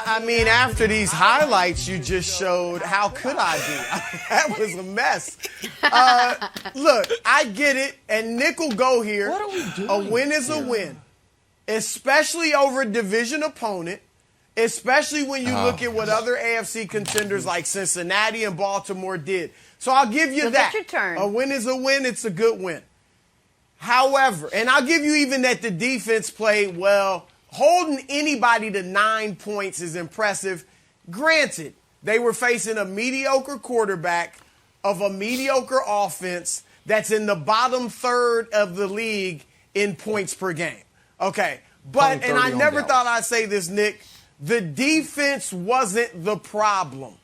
I mean, after these highlights you just showed, how could I be? That was a mess. Look, I get it, and Nick will go here. What are we doing? A win is a win, especially over a division opponent, especially when you look at what other AFC contenders like Cincinnati and Baltimore did. So I'll give you that. Your turn. A win is a win. It's a good win. However, and I'll give you even that the defense played well. Holding anybody to 9 points is impressive. Granted, they were facing a mediocre quarterback of a mediocre offense that's in the bottom third of the league in points per game. Okay, but, and I never thought I'd say this, Nick, the defense wasn't the problem.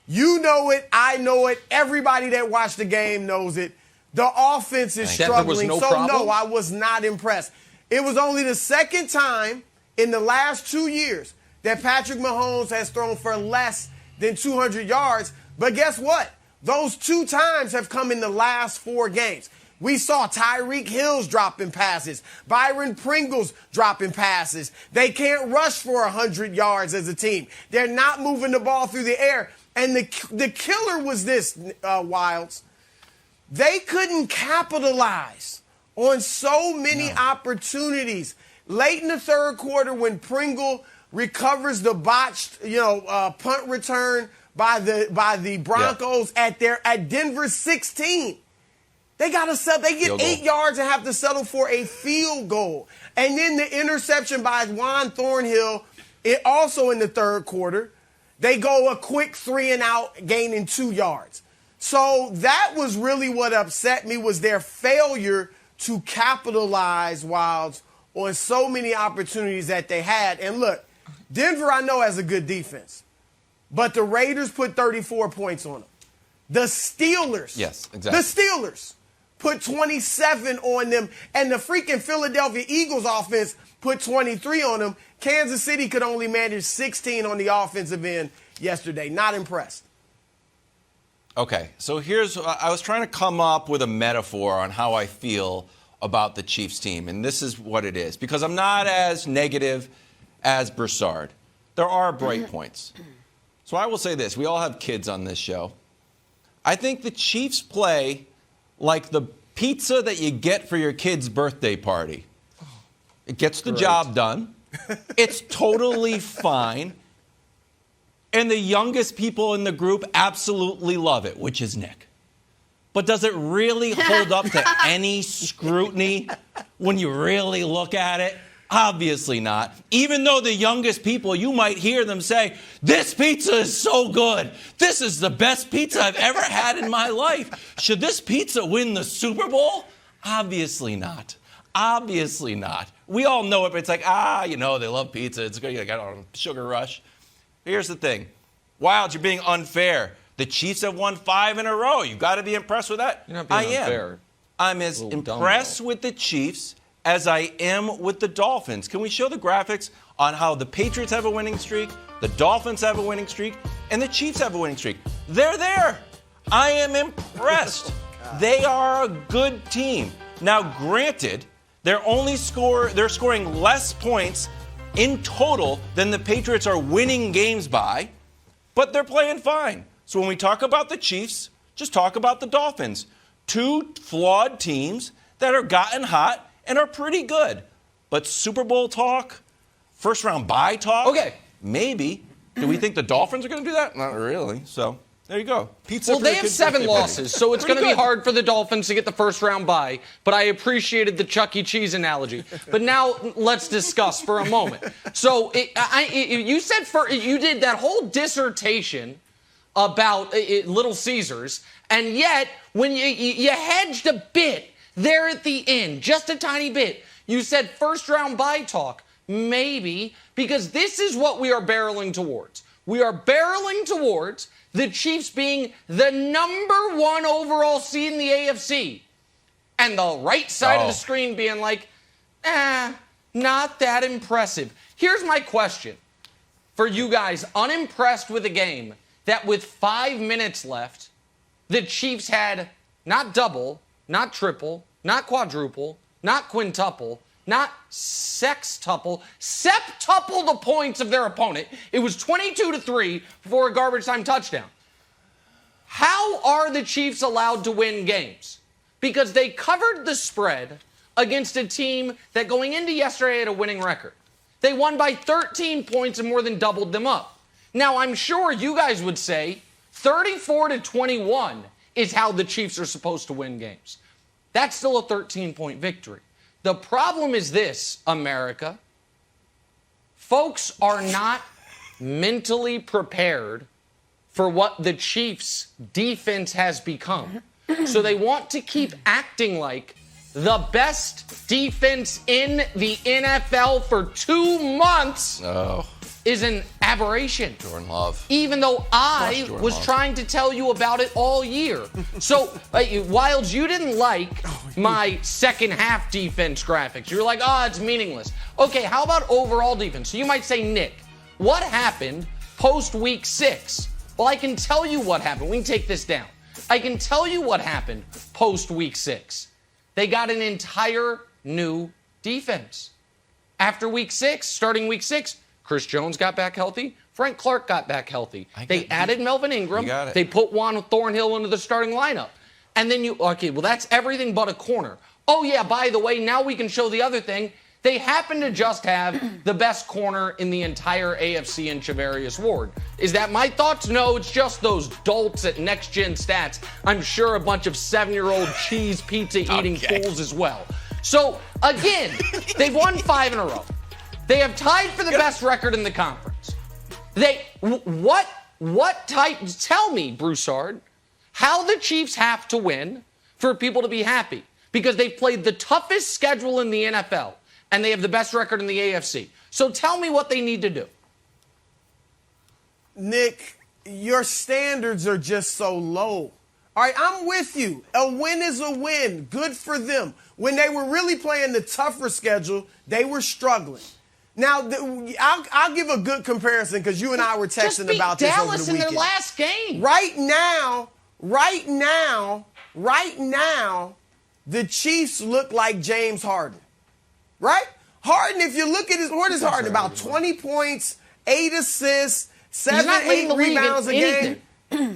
You know it, I know it, everybody that watched the game knows it. The offense is struggling, no, I was not impressed. It was only the second time in the last 2 years that Patrick Mahomes has thrown for less than 200 yards. But guess what? Those 2 times have come in the last 4 games. We saw Tyreek Hill's dropping passes, Byron Pringle's dropping passes. They can't rush for 100 yards as a team. They're not moving the ball through the air. And the killer was this, Wilds. They couldn't capitalize on so many opportunities. Late in the third quarter, when Pringle recovers the botched, punt return by the Broncos at Denver 16, they got to settle. They get 8 yards and have to settle for a field goal. And then the interception by Juan Thornhill, also in the third quarter, they go a quick 3 and out, gaining 2 yards. So that was really what upset me, was their failure to capitalize, Wilds, on so many opportunities that they had. And look, Denver, I know, has a good defense, but the Raiders put 34 points on them. The Steelers, the Steelers put 27 on them, and the freaking Philadelphia Eagles offense put 23 on them. Kansas City could only manage 16 on the offensive end yesterday. Not impressed. Okay, so I was trying to come up with a metaphor on how I feel about the Chiefs team, and this is what it is, because I'm not as negative as Broussard. There are bright points. So I will say this. We all have kids on this show. I think the Chiefs play like the pizza that you get for your kid's birthday party. It gets the job done. It's totally fine. And the youngest people in the group absolutely love it, which is Nick. But does it really hold up to any scrutiny when you really look at it? Obviously not. Even though the youngest people, you might hear them say, "This pizza is so good. This is the best pizza I've ever had in my life. Should this pizza win the Super Bowl?" Obviously not. Obviously not. We all know it, but it's like, they love pizza. It's good. Like, I don't know, sugar rush. Here's the thing. Wilds, you're being unfair. The Chiefs have won 5 in a row. You've got to be impressed with that. You're not being unfair. I'm as impressed with the Chiefs as I am with the Dolphins. Can we show the graphics on how the Patriots have a winning streak, the Dolphins have a winning streak, and the Chiefs have a winning streak? They're there. I am impressed. They are a good team. Now, granted, they're scoring less points in total than the Patriots are winning games by, but they're playing fine. So when we talk about the Chiefs, just talk about the Dolphins. 2 flawed teams that are gotten hot and are pretty good. But Super Bowl talk, first round bye talk, maybe. Do we think the Dolphins are going to do that? Not really. So there you go. Pizza. Well, they have 7 losses, so it's going to be hard for the Dolphins to get the first round bye. But I appreciated the Chuck E. Cheese analogy. But now let's discuss for a moment. So you did that whole dissertation about Little Caesars, and yet when you hedged a bit there at the end, just a tiny bit, you said first round bye talk. Maybe, because this is what we are barreling towards. We are barreling towards the Chiefs being the number 1 overall seed in the AFC. And the right side of the screen being like, not that impressive. Here's my question for you guys unimpressed with a game that with 5 minutes left, the Chiefs had not double, not triple, not quadruple, not quintuple, not sextuple, septuple the points of their opponent. It was 22-3 before a garbage time touchdown. How are the Chiefs allowed to win games? Because they covered the spread against a team that going into yesterday had a winning record. They won by 13 points and more than doubled them up. Now, I'm sure you guys would say 34-21 is how the Chiefs are supposed to win games. That's still a 13-point victory. The problem is this, America. Folks are not mentally prepared for what the Chiefs' defense has become. So they want to keep acting like the best defense in the NFL for 2 months is an aberration. Jordan Love. Even though I was trying to tell you about it all year. So, Wilds, you didn't like my second half defense graphics. You're like, it's meaningless. Okay, how about overall defense? So you might say, Nick, what happened post week 6? Well, I can tell you what happened. We can take this down. I can tell you what happened post week 6. They got an entire new defense. After week 6, starting week 6, Chris Jones got back healthy. Frank Clark got back healthy. They added Melvin Ingram. They put Juan Thornhill into the starting lineup. And then that's everything but a corner. Oh, yeah, by the way, now we can show the other thing. They happen to just have the best corner in the entire AFC in Charvarius Ward. Is that my thoughts? No, it's just those dolts at Next Gen Stats. I'm sure a bunch of 7-year-old cheese pizza eating fools as well. So, again, they've won 5 in a row. They have tied for the best record in the conference. What type? Tell me, Broussard, how the Chiefs have to win for people to be happy. Because they've played the toughest schedule in the NFL. And they have the best record in the AFC. So tell me what they need to do. Nick, your standards are just so low. All right, I'm with you. A win is a win. Good for them. When they were really playing the tougher schedule, they were struggling. Now, I'll give a good comparison because you and I were texting about this over the weekend. Just beat Dallas in their last game. Right now, the Chiefs look like James Harden. Right? Harden, if you look at what is Harden? About 20 points, 8 assists, 7-8 rebounds a game.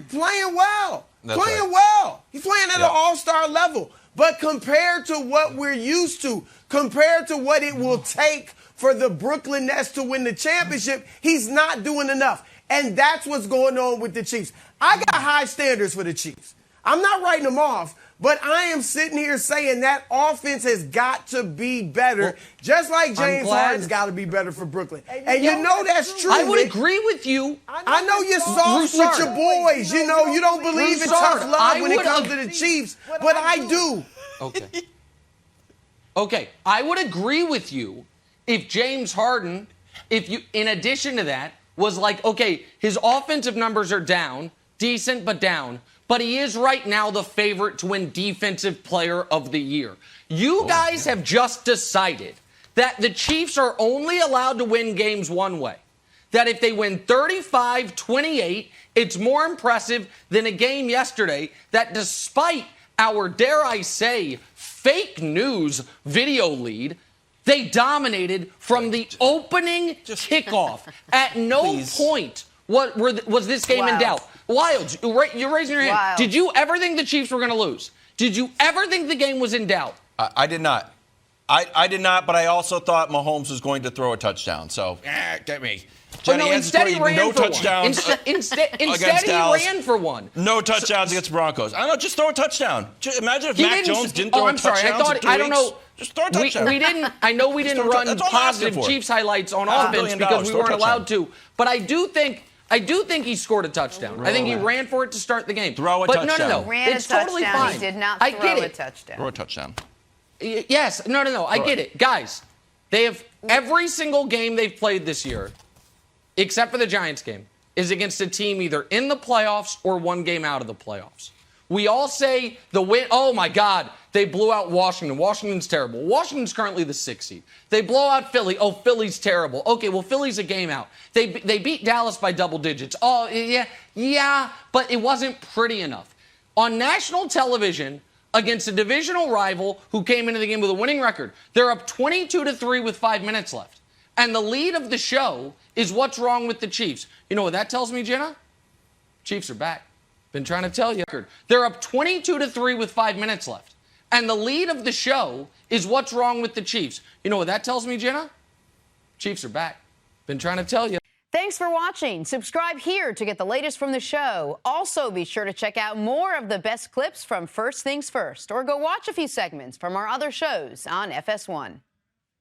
Playing well. Well. He's playing at an all-star level. But compared to what we're used to, compared to what it will take for the Brooklyn Nets to win the championship, he's not doing enough. And that's what's going on with the Chiefs. I got high standards for the Chiefs. I'm not writing them off. But I am sitting here saying that offense has got to be better, just like James Harden's got to be better for Brooklyn. And you know that's true. I would agree with you. I know you're soft with your boys. You know, you don't believe in tough love when it comes to the Chiefs, but I do. Okay, I would agree with you if James Harden, in addition to that, was like, okay, his offensive numbers are down, decent but down. But he is right now the favorite to win Defensive Player of the Year. You guys have just decided that the Chiefs are only allowed to win games one way. That if they win 35-28, it's more impressive than a game yesterday that despite our, dare I say, fake news video lead, they dominated from the opening kickoff. At no point was this game in doubt. Wilds, you're raising your hand. Wild. Did you ever think the Chiefs were going to lose? Did you ever think the game was in doubt? I did not. I did not, but I also thought Mahomes was going to throw a touchdown. So, get me. Jenny, instead he ran no for touchdowns one. Instead he ran for one. No touchdowns against the Broncos. I don't know, just throw a touchdown. Imagine if Mac Jones didn't throw a touchdown. I don't know. Just throw a touchdown. We didn't run positive Chiefs highlights on offense because we weren't allowed to. But I do think he scored a touchdown. I think he ran for it to start the game. Throw a touchdown. No. Ran it's a touchdown. Totally fine. He did not throw a touchdown. Throw a touchdown. Yes. No. I get it. Guys, they have every single game they've played this year, except for the Giants game, is against a team either in the playoffs or one game out of the playoffs. We all say the win. Oh, my God. They blew out Washington. Washington's terrible. Washington's currently the 6th seed. They blow out Philly. Oh, Philly's terrible. Okay, well, Philly's a game out. They beat Dallas by double digits. Oh, yeah, but it wasn't pretty enough. On national television, against a divisional rival who came into the game with a winning record. They're up 22-3 with 5 minutes left. And the lead of the show is what's wrong with the Chiefs. You know what that tells me, Jenna? Chiefs are back. Been trying to tell you. They're up 22-3 with 5 minutes left. And the lead of the show is what's wrong with the Chiefs. You know what that tells me, Jenna? Chiefs are back. Been trying to tell you. Thanks for watching. Subscribe here to get the latest from the show. Also, be sure to check out more of the best clips from First Things First, or go watch a few segments from our other shows on FS1.